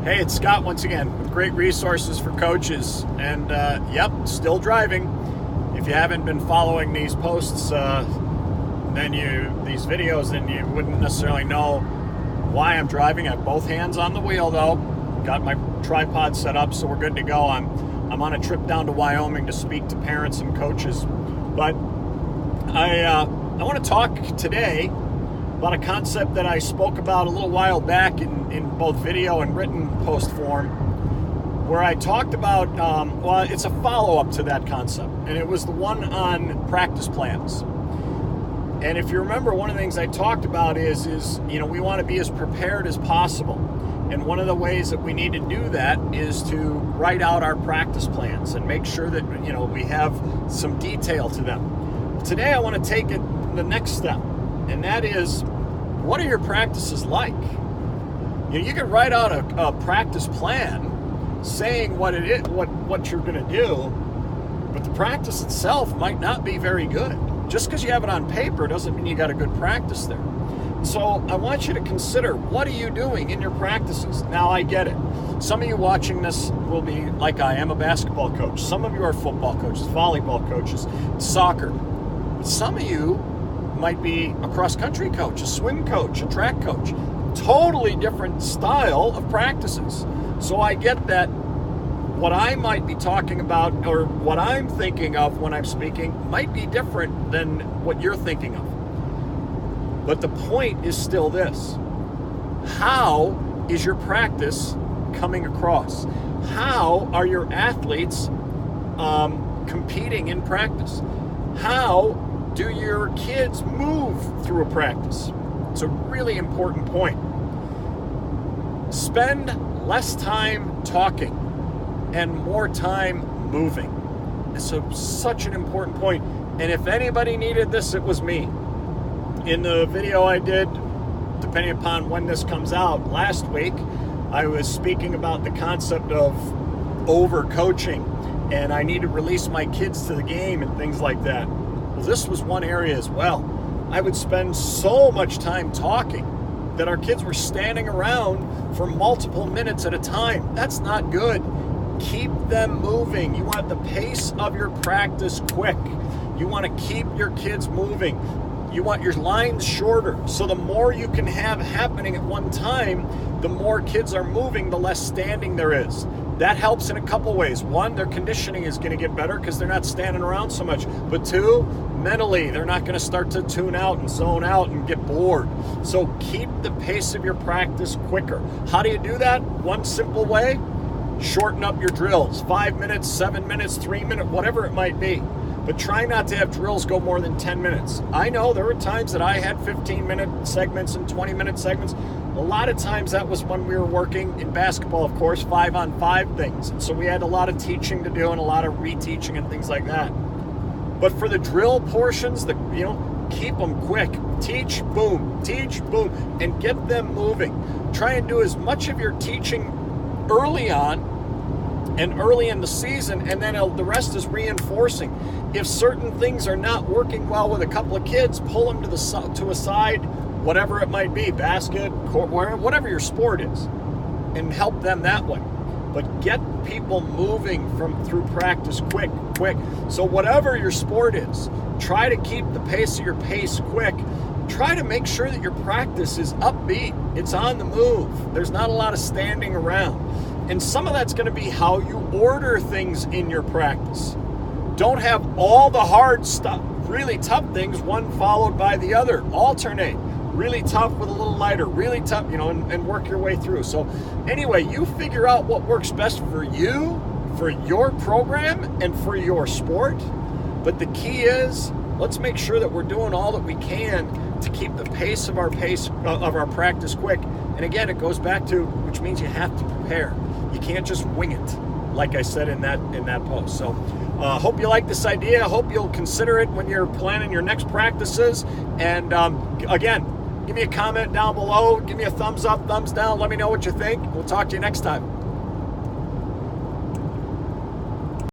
Hey, it's Scott once again with great resources for coaches. And yep, still driving. If you haven't been following these posts, these videos, then you wouldn't necessarily know why I'm driving. I have both hands on the wheel though. Got my tripod set up, so we're good to go. I'm on a trip down to Wyoming to speak to parents and coaches. But I want to talk today about a concept that I spoke about a little while back in both video and written post form, where I talked about, it's a follow-up to that concept, and it was the one on practice plans. And if you remember, one of the things I talked about is we want to be as prepared as possible. And one of the ways that we need to do that is to write out our practice plans and make sure that, we have some detail to them. Today I want to take it the next step, and that is, what are your practices like? You can write out a practice plan saying what it is, what you're going to do, but the practice itself might not be very good. Just because you have it on paper doesn't mean you got a good practice there. So I want you to consider, what are you doing in your practices? Now, I get it. Some of you watching this will be like I am, a basketball coach. Some of you are football coaches, volleyball coaches, soccer. But some of you might be a cross-country coach, a swim coach, a track coach. Totally different style of practices. So I get that what I might be talking about or what I'm thinking of when I'm speaking might be different than what you're thinking of. But the point is still this. How is your practice coming across? How are your athletes competing in practice? How do your kids move through a practice? It's a really important point. Spend less time talking and more time moving. It's such an important point. And if anybody needed this, it was me. In the video I did, depending upon when this comes out, last week, I was speaking about the concept of over-coaching, and I need to release my kids to the game and things like that. Well, this was one area as well. I would spend so much time talking that our kids were standing around for multiple minutes at a time. That's not good. Keep them moving. You want the pace of your practice quick. You want to keep your kids moving. You want your lines shorter. So the more you can have happening at one time, the more kids are moving, the less standing there is. That helps in a couple ways. One, their conditioning is going to get better because they're not standing around so much. But two, mentally, they're not going to start to tune out and zone out and get bored. So keep the pace of your practice quicker. How do you do that? One simple way, shorten up your drills. 5 minutes, 7 minutes, 3 minutes, whatever it might be. But try not to have drills go more than 10 minutes. I know there were times that I had 15-minute segments and 20-minute segments. A lot of times that was when we were working in basketball, of course, 5-on-5 things. And so we had a lot of teaching to do and a lot of reteaching and things like that. But for the drill portions, keep them quick. Teach, boom, and get them moving. Try and do as much of your teaching early on and early in the season, and then the rest is reinforcing. If certain things are not working well with a couple of kids, pull them to a side, whatever it might be, basket, court, whatever your sport is, and help them that way. But get people moving through practice quick. So whatever your sport is, try to keep the pace of your pace quick. Try to make sure that your practice is upbeat. It's on the move. There's not a lot of standing around. And some of that's going to be how you order things in your practice. Don't have all the hard stuff, really tough things, one followed by the other. Alternate. Really tough with a little lighter. Really tough, and work your way through. So anyway, you figure out what works best for you, for your program, and for your sport. But the key is, let's make sure that we're doing all that we can to keep the pace of our practice quick. And again, it goes back to, which means you have to prepare. You can't just wing it, like I said in that post. So hope you like this idea. I hope you'll consider it when you're planning your next practices. And again, give me a comment down below. Give me a thumbs up, thumbs down. Let me know what you think. We'll talk to you next time.